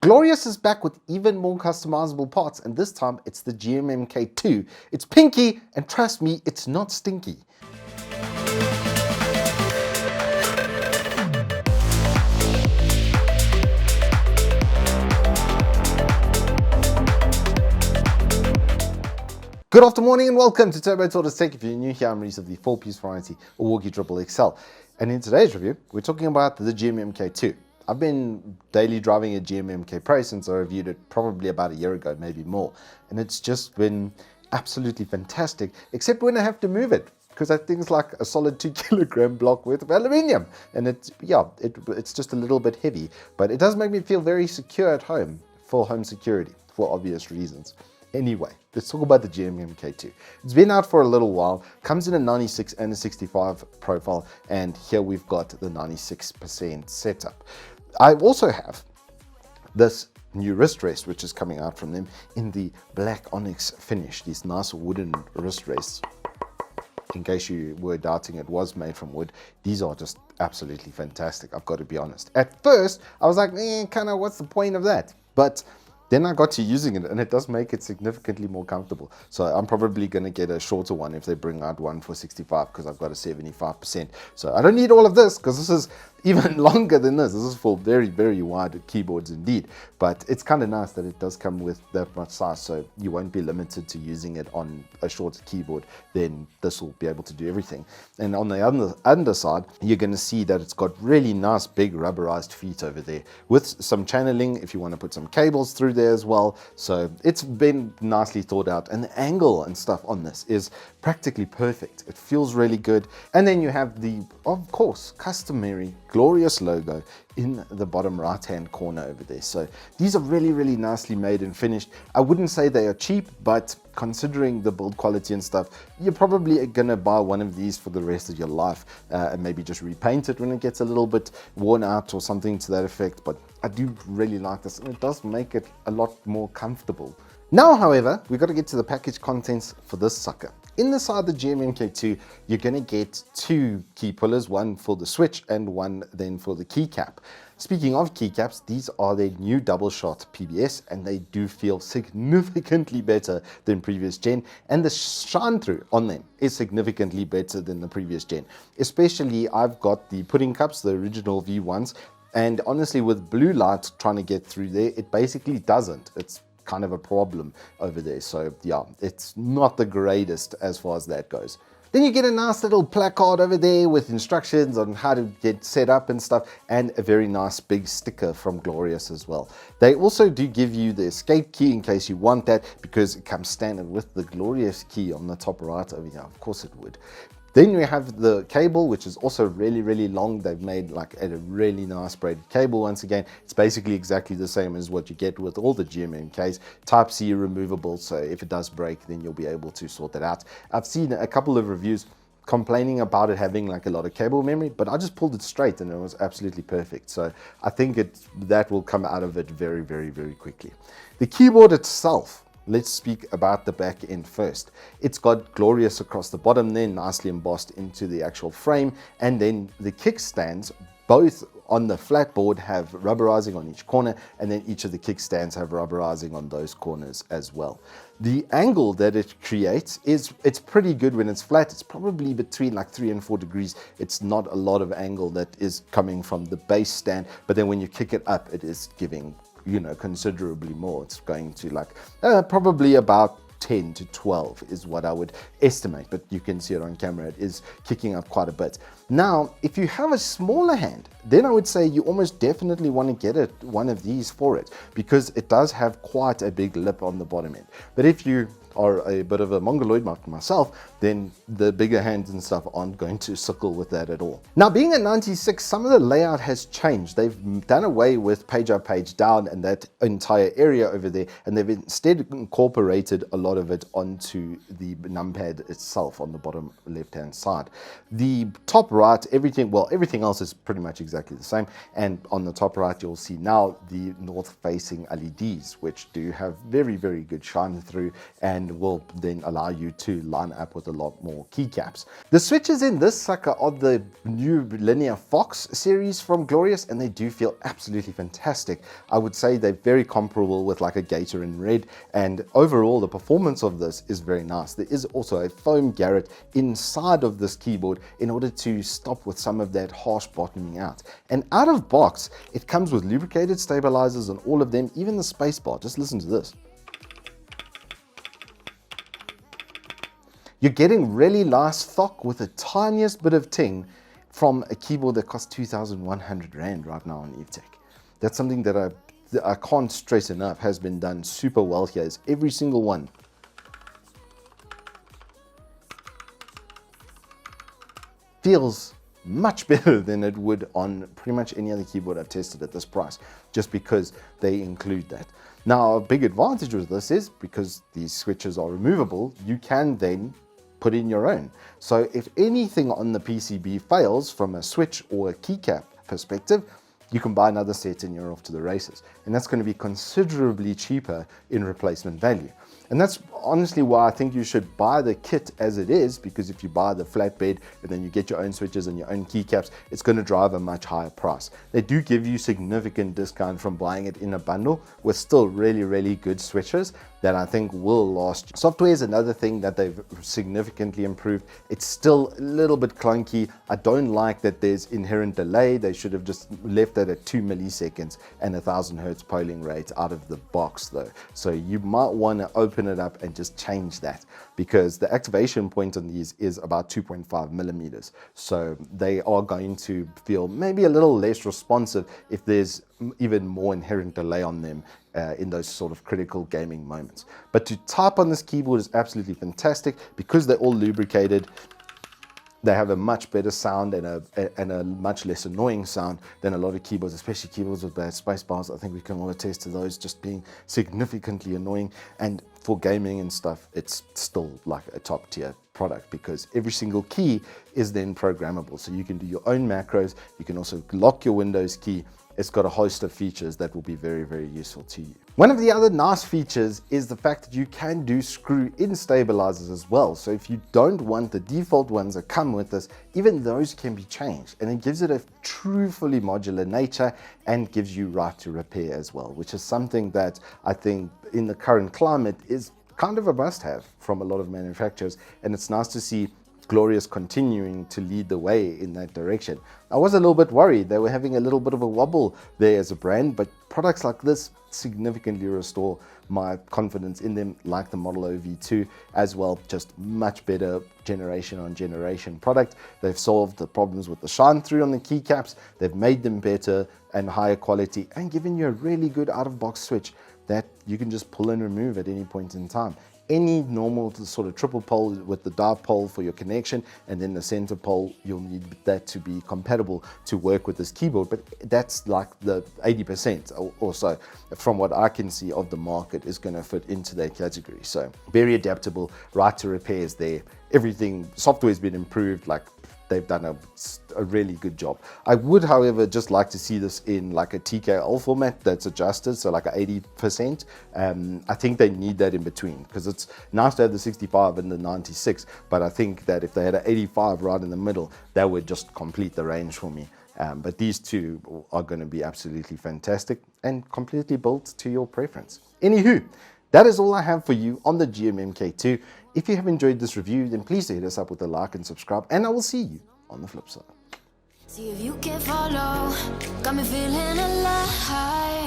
Glorious is back with even more customizable parts, and this time it's the GMMK2. It's pinky, and trust me, it's not stinky. Good afternoon and welcome to Turbo Tortoise Tech. If you're new here, I'm Wrest of the 4-piece variety, a Walkie Triple XL. And in today's review, we're talking about the GMMK2. I've been daily driving a GMMK Pro since I reviewed it probably about a year ago, maybe more. And it's just been absolutely fantastic, except when I have to move it, because that thing's like a solid 2 kilogram block worth of aluminium. And it's just a little bit heavy, but it does make me feel very secure at home for home security, for obvious reasons. Anyway, let's talk about the GMMK2. It's been out for a little while, comes in a 96 and a 65 profile, and here we've got the 96% setup. I also have this new wrist rest, which is coming out from them in the black onyx finish, these nice wooden wrist rests. In case you were doubting it was made from wood, these are just absolutely fantastic, I've got to be honest. At first, I was like, kind of what's the point of that? But then I got to using it, and it does make it significantly more comfortable. So I'm probably going to get a shorter one if they bring out one for 65, because I've got a 75%. So I don't need all of this, because this is even longer than this. This is for very, very wide keyboards indeed. But it's kind of nice that it does come with that much size, so you won't be limited to using it on a shorter keyboard. Then this will be able to do everything. And on the underside, you're going to see that it's got really nice big rubberized feet over there with some channeling if you want to put some cables through there as well. So it's been nicely thought out, and the angle and stuff on this is practically perfect. It feels really good. And then you have the, of course, customary glorious logo in the bottom right hand corner over there. So these are really, really nicely made and finished. I wouldn't say they are cheap, but considering the build quality and stuff, you're probably gonna buy one of these for the rest of your life, and maybe just repaint it when it gets a little bit worn out or something to that effect. But I do really like this, and it does make it a lot more comfortable. Now, however, we've got to get to the package contents for this sucker. In the side of the GMMK2, you're going to get 2 key pullers, one for the switch and one then for the keycap. Speaking of keycaps, these are their new double shot PBS, and they do feel significantly better than previous gen, and the shine through on them is significantly better than the previous gen. Especially, I've got the pudding cups, the original V1s, and honestly, with blue light trying to get through there, it basically doesn't. It's kind of a problem over there. So yeah, it's not the greatest as far as that goes. Then you get a nice little placard over there with instructions on how to get set up and stuff, and a very nice big sticker from Glorious as well. They also do give you the escape key in case you want that, because it comes standard with the Glorious key on the top right over here. Of course it would. Then we have the cable, which is also really, really long. They've made like a really nice braided cable. Once again, it's basically exactly the same as what you get with all the GMMKs. Type-C removable, so if it does break, then you'll be able to sort that out. I've seen a couple of reviews complaining about it having like a lot of cable memory, but I just pulled it straight and it was absolutely perfect. So I think that will come out of it very, very, very quickly. The keyboard itself, let's speak about the back end first. It's got Glorious across the bottom there, nicely embossed into the actual frame, and then the kickstands, both on the flat board, have rubberizing on each corner, and then each of the kickstands have rubberizing on those corners as well. The angle that it creates it's pretty good when it's flat. It's probably between like 3 and 4 degrees. It's not a lot of angle that is coming from the base stand, but then when you kick it up, it is giving, you know, considerably more. It's going to like probably about 10 to 12 is what I would estimate, but you can see it on camera. It is kicking up quite a bit. Now, if you have a smaller hand, then I would say you almost definitely want to get one of these for it, because it does have quite a big lip on the bottom end. But if you are a bit of a mongoloid like myself, then the bigger hands and stuff aren't going to suckle with that at all. Now, being a 96, some of the layout has changed. They've done away with page up, page down and that entire area over there, and they've instead incorporated a lot of it onto the numpad itself on the bottom left hand side. The top right, everything else is pretty much exactly the same, and on the top right you'll see now the north facing LEDs, which do have very, very good shine through, and and will then allow you to line up with a lot more keycaps. The switches in this sucker are the new Linear Fox series from Glorious, and they do feel absolutely fantastic. I would say they're very comparable with like a Gator in red, and overall the performance of this is very nice. There is also a foam garret inside of this keyboard in order to stop with some of that harsh bottoming out. And out of box, it comes with lubricated stabilizers on all of them, even the spacebar. Just listen to this. You're getting really nice thock with the tiniest bit of ting from a keyboard that costs 2,100 Rand right now on Evetech. That's something that I can't stress enough has been done super well here. Is every single one. Feels much better than it would on pretty much any other keyboard I've tested at this price, just because they include that. Now, a big advantage with this is because these switches are removable, you can then put in your own. So if anything on the PCB fails from a switch or a keycap perspective, you can buy another set and you're off to the races. And that's going to be considerably cheaper in replacement value. And that's honestly why I think you should buy the kit as it is, because if you buy the flatbed and then you get your own switches and your own keycaps, it's going to drive a much higher price. They do give you significant discount from buying it in a bundle with still really, really good switches that I think will last. Software is another thing that they've significantly improved. It's still a little bit clunky. I don't like that there's inherent delay. They should have just left that at 2 milliseconds and 1000 hertz polling rate out of the box though. So you might want to open it up and just change that, because the activation point on these is about 2.5 millimeters. So they are going to feel maybe a little less responsive if there's even more inherent delay on them in those sort of critical gaming moments. But to type on this keyboard is absolutely fantastic because they're all lubricated. They have a much better sound and a much less annoying sound than a lot of keyboards, especially keyboards with bad space bars. I think we can all attest to those just being significantly annoying. And for gaming and stuff, it's still like a top tier product because every single key is then programmable. So you can do your own macros. You can also lock your Windows key. It's got a host of features that will be very, very useful to you. One of the other nice features is the fact that you can do screw-in stabilizers as well. So if you don't want the default ones that come with this, even those can be changed. And it gives it a true fully modular nature and gives you right to repair as well, which is something that I think in the current climate is kind of a must-have from a lot of manufacturers. And it's nice to see Glorious continuing to lead the way in that direction. I was a little bit worried. They were having a little bit of a wobble there as a brand, but products like this significantly restore my confidence in them, like the Model O V2 as well. Just much better generation on generation product. They've solved the problems with the shine through on the keycaps. They've made them better and higher quality and given you a really good out-of-box switch that you can just pull and remove at any point in time. Any normal sort of triple pole with the dive pole for your connection and then the center pole, you'll need that to be compatible to work with this keyboard. But that's like the 80% or so from what I can see of the market is going to fit into that category. So very adaptable, right to repairs there. Everything, software has been improved, like they've done a really good job. I would, however, just like to see this in like a TKL format that's adjusted, so like a 80%. I think they need that in between because it's nice to have the 65 and the 96, but I think that if they had an 85 right in the middle, that would just complete the range for me. But these two are going to be absolutely fantastic and completely built to your preference. Anywho, that is all I have for you on the GMMK2. If you have enjoyed this review, then please hit us up with a like and subscribe, and I will see you on the flip side. See if you can follow, got me feeling alive.